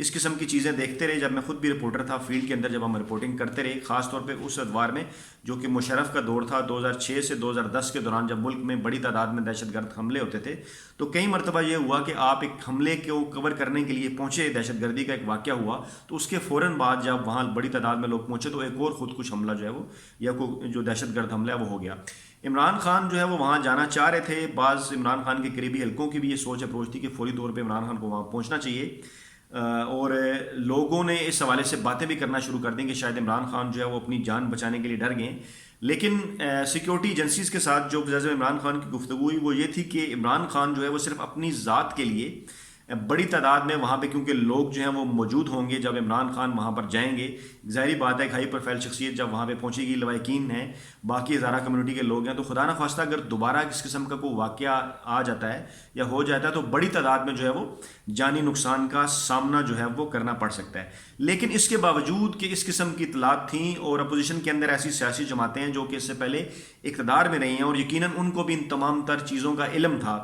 اس قسم کی چیزیں دیکھتے رہے. جب میں خود بھی رپورٹر تھا فیلڈ کے اندر، جب ہم رپورٹنگ کرتے رہے، خاص طور پہ اس ادوار میں جو کہ مشرف کا دور تھا 2006 سے 2010 کے دوران، جب ملک میں بڑی تعداد میں دہشت گرد حملے ہوتے تھے، تو کئی مرتبہ یہ ہوا کہ آپ ایک حملے کو کور کرنے کے لیے پہنچے، دہشت گردی کا ایک واقعہ ہوا، تو اس کے فوراً بعد جب وہاں بڑی تعداد میں لوگ پہنچے تو ایک اور خودکش حملہ جو ہے وہ، یا جو دہشت گرد حملہ ہے وہ ہو گیا. عمران خان جو ہے وہ وہاں جانا چاہ رہے تھے. بعض عمران خان کے قریبی حلقوں کی بھی یہ سوچ اپروچ تھی کہ فوری طور پہ عمران خان کو وہاں پہنچنا چاہیے، اور لوگوں نے اس حوالے سے باتیں بھی کرنا شروع کر دیں کہ شاید عمران خان جو ہے وہ اپنی جان بچانے کے لیے ڈر گئے. لیکن سیکیورٹی ایجنسیز کے ساتھ جو جیسے عمران خان کی گفتگو ہوئی وہ یہ تھی کہ عمران خان جو ہے وہ صرف اپنی ذات کے لیے بڑی تعداد میں وہاں پہ، کیونکہ لوگ جو ہیں وہ موجود ہوں گے جب عمران خان وہاں پر جائیں گے. ظاہری بات ہے کہ ہائی پروفائل شخصیت جب وہاں پہ پہنچے گی، لوائقین ہیں، باقی ہزارہ کمیونٹی کے لوگ ہیں، تو خدا نخواستہ اگر دوبارہ اس قسم کا کوئی واقعہ آ جاتا ہے یا ہو جاتا ہے تو بڑی تعداد میں جو ہے وہ جانی نقصان کا سامنا جو ہے وہ کرنا پڑ سکتا ہے. لیکن اس کے باوجود کہ اس قسم کی اطلاعات تھیں، اور اپوزیشن کے اندر ایسی سیاسی جماعتیں ہیں جو کہ اس سے پہلے اقتدار میں رہی ہیں، اور یقیناً ان کو بھی ان تمام تر چیزوں کا علم تھا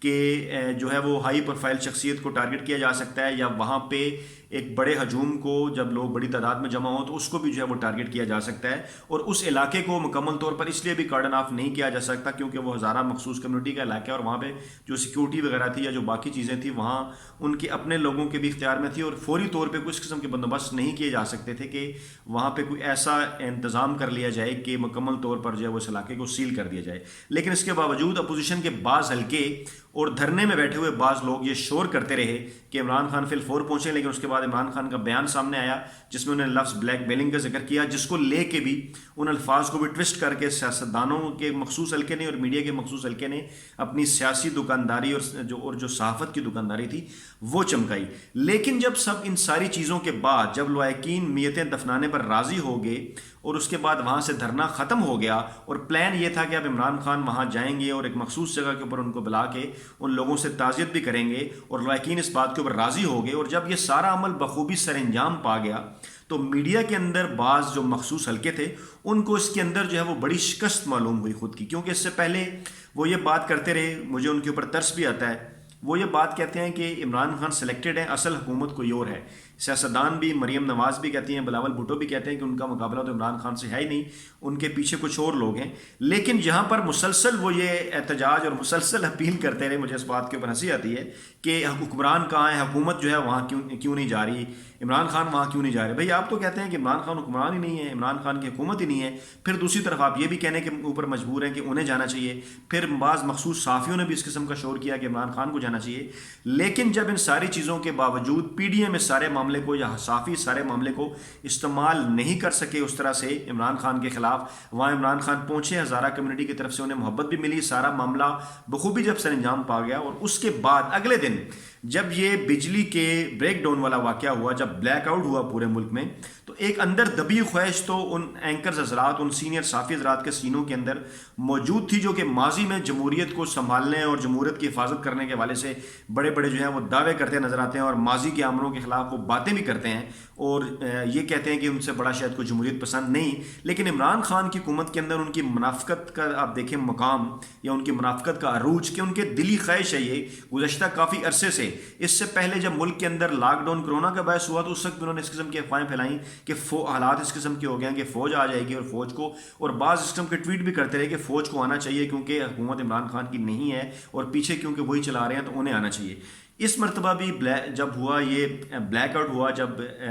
کہ جو ہے وہ ہائی پروفائل شخصیت کو ٹارگٹ کیا جا سکتا ہے، یا وہاں پہ ایک بڑے ہجوم کو جب لوگ بڑی تعداد میں جمع ہوں تو اس کو بھی جو ہے وہ ٹارگٹ کیا جا سکتا ہے. اور اس علاقے کو مکمل طور پر اس لیے بھی کارڈن آف نہیں کیا جا سکتا کیونکہ وہ ہزارہ مخصوص کمیونٹی کا علاقہ ہے، اور وہاں پہ جو سیکیورٹی وغیرہ تھی یا جو باقی چیزیں تھیں وہاں ان کے اپنے لوگوں کے بھی اختیار میں تھی، اور فوری طور پہ کوئی اس قسم کے بندوبست نہیں کیے جا سکتے تھے کہ وہاں پہ کوئی ایسا انتظام کر لیا جائے کہ مکمل طور پر جو ہے وہ اس علاقے کو سیل کر دیا جائے. لیکن اس کے باوجود اپوزیشن کے بعض حلقے اور دھرنے میں بیٹھے ہوئے بعض لوگ یہ شور کرتے رہے کہ عمران خان فی الفور پہنچے. لیکن اس کے بعد عمران خان کا بیان سامنے آیا جس میں انہوں نے لفظ بلیک میلنگ کا ذکر کیا، جس کو لے کے بھی ان الفاظ کو بھی ٹوسٹ کر کے سیاستدانوں کے مخصوص حلقے نے اور میڈیا کے مخصوص حلقے نے اپنی سیاسی دکانداری اور جو صحافت کی دکانداری تھی وہ چمکائی. لیکن جب سب ان ساری چیزوں کے بعد جب لوائقین میتیں دفنانے پر راضی ہو گئے اور اس کے بعد وہاں سے دھرنا ختم ہو گیا، اور پلان یہ تھا کہ اب عمران خان وہاں جائیں گے اور ایک مخصوص جگہ کے اوپر ان کو بلا کے ان لوگوں سے تعزیت بھی کریں گے، اور لوائقین اس بات کے اوپر راضی ہو گئے، اور جب یہ سارا عمل بخوبی سر انجام پا گیا تو میڈیا کے اندر بعض جو مخصوص حلقے تھے ان کو اس کے اندر جو ہے وہ بڑی شکست معلوم ہوئی خود کی. کیونکہ اس سے پہلے وہ یہ بات کرتے رہے، مجھے ان کے اوپر ترس بھی آتا ہے، وہ یہ بات کہتے ہیں کہ عمران خان سلیکٹڈ ہے، اصل حکومت کوئی اور ہے. سیاستدان بھی، مریم نواز بھی کہتی ہیں، بلاول بھٹو بھی کہتے ہیں کہ ان کا مقابلہ تو عمران خان سے ہے ہی نہیں، ان کے پیچھے کچھ اور لوگ ہیں. لیکن جہاں پر مسلسل وہ یہ احتجاج اور مسلسل اپیل کرتے رہے، مجھے اس بات کے اوپر ہنسی آتی ہے کہ حکمران کہاں ہے، حکومت جو ہے وہاں کیوں نہیں جا رہی، عمران خان وہاں کیوں نہیں جا رہے. بھئی آپ تو کہتے ہیں کہ عمران خان حکمران ہی نہیں ہے، عمران خان کی حکومت ہی نہیں ہے، پھر دوسری طرف آپ یہ بھی کہنے کے اوپر مجبور ہیں کہ انہیں جانا چاہیے. پھر بعض مخصوص صحافیوں نے بھی اس قسم کا شور کیا کہ عمران خان کو جانا چاہیے. لیکن جب ان ساری چیزوں کے باوجود پی ڈی ایم اس سارے معاملے کو یا صحافی سارے معاملے کو استعمال نہیں کر سکے اس طرح سے عمران خان کے خلاف، وہاں عمران خان پہنچے، ہزارہ کمیونٹی کی طرف سے انہیں محبت بھی ملی، سارا معاملہ بخوبی جب سر انجام پا گیا. اور اس کے بعد اگلے دن جب یہ بجلی کے بریک ڈاؤن والا واقعہ ہوا، جب بلیک آؤٹ ہوا پورے ملک میں، تو ایک اندر دبی خواہش تو ان اینکرز حضرات، ان سینئر صحافی حضرات کے سینوں کے اندر موجود تھی جو کہ ماضی میں جمہوریت کو سنبھالنے اور جمہوریت کی حفاظت کرنے کے حوالے سے بڑے بڑے جو ہیں وہ دعوے کرتے نظر آتے ہیں، اور ماضی کے آمروں کے خلاف وہ باتیں بھی کرتے ہیں، اور یہ کہتے ہیں کہ ان سے بڑا شاید کوئی جمہوریت پسند نہیں. لیکن عمران خان کی حکومت کے اندر ان کی منافقت کا آپ دیکھیں مقام، یا ان کی منافقت کا عروج، کہ ان کے دلی خواہش ہے یہ گزشتہ کافی عرصے سے. اس سے پہلے جب ملک کے اندر لاک ڈاؤن کرونا کا باعث ہوا تو اس وقت انہوں نے اس قسم کی افواہیں پھیلائیں کہ حالات اس قسم کے ہو گئے ہیں کہ فوج آ جائے گی، اور فوج کو، اور بعض اس قسم کے ٹویٹ بھی کرتے رہے کہ فوج کو آنا چاہیے کیونکہ حکومت عمران خان کی نہیں ہے، اور پیچھے کیونکہ وہی چلا رہے ہیں تو انہیں آنا چاہیے. اس مرتبہ بھی جب ہوا یہ بلیک آؤٹ ہوا، جب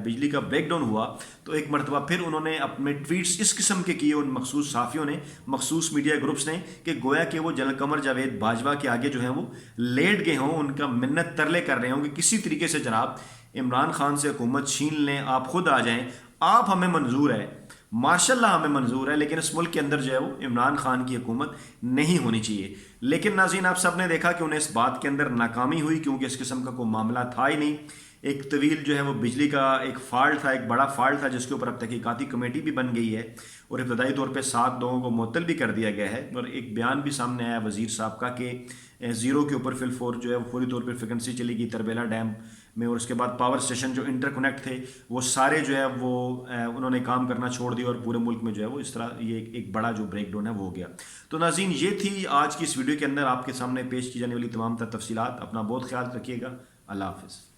بجلی کا بریک ڈاؤن ہوا، تو ایک مرتبہ پھر انہوں نے اپنے ٹویٹس اس قسم کے کیے ان مخصوص صحافیوں نے، مخصوص میڈیا گروپس نے، کہ گویا کہ وہ جنرل قمر جاوید باجوہ کے آگے جو ہیں وہ لیٹ گئے ہوں، ان کا منت ترلے کر رہے ہوں کہ کسی طریقے سے جناب عمران خان سے حکومت چھین لیں، آپ خود آ جائیں، آپ ہمیں منظور ہے، ماشاء اللہ ہمیں منظور ہے، لیکن اس ملک کے اندر جو ہے وہ عمران خان کی حکومت نہیں ہونی چاہیے. لیکن ناظرین آپ سب نے دیکھا کہ انہیں اس بات کے اندر ناکامی ہوئی کیونکہ اس قسم کا کوئی معاملہ تھا ہی نہیں. ایک طویل جو ہے وہ بجلی کا ایک فالٹ تھا، ایک بڑا فالٹ تھا جس کے اوپر اب تحقیقاتی کمیٹی بھی بن گئی ہے، اور ابتدائی طور پہ 7 لوگوں کو معطل بھی کر دیا گیا ہے. اور ایک بیان بھی سامنے آیا وزیر صاحب کا کہ زیرو کے اوپر فل جو ہے وہ فوری طور پر فریکوینسی چلی گئی تربیلا ڈیم میں، اور اس کے بعد پاور اسٹیشن جو انٹر کنیکٹ تھے وہ سارے جو ہے وہ انہوں نے کام کرنا چھوڑ دیا، اور پورے ملک میں جو ہے وہ اس طرح یہ ایک بڑا جو بریک ڈاؤن ہے وہ ہو گیا. تو ناظرین یہ تھی آج کی اس ویڈیو کے اندر آپ کے سامنے پیش کی جانے والی تمام تر تفصیلات. اپنا بہت خیال رکھیے گا. اللہ حافظ.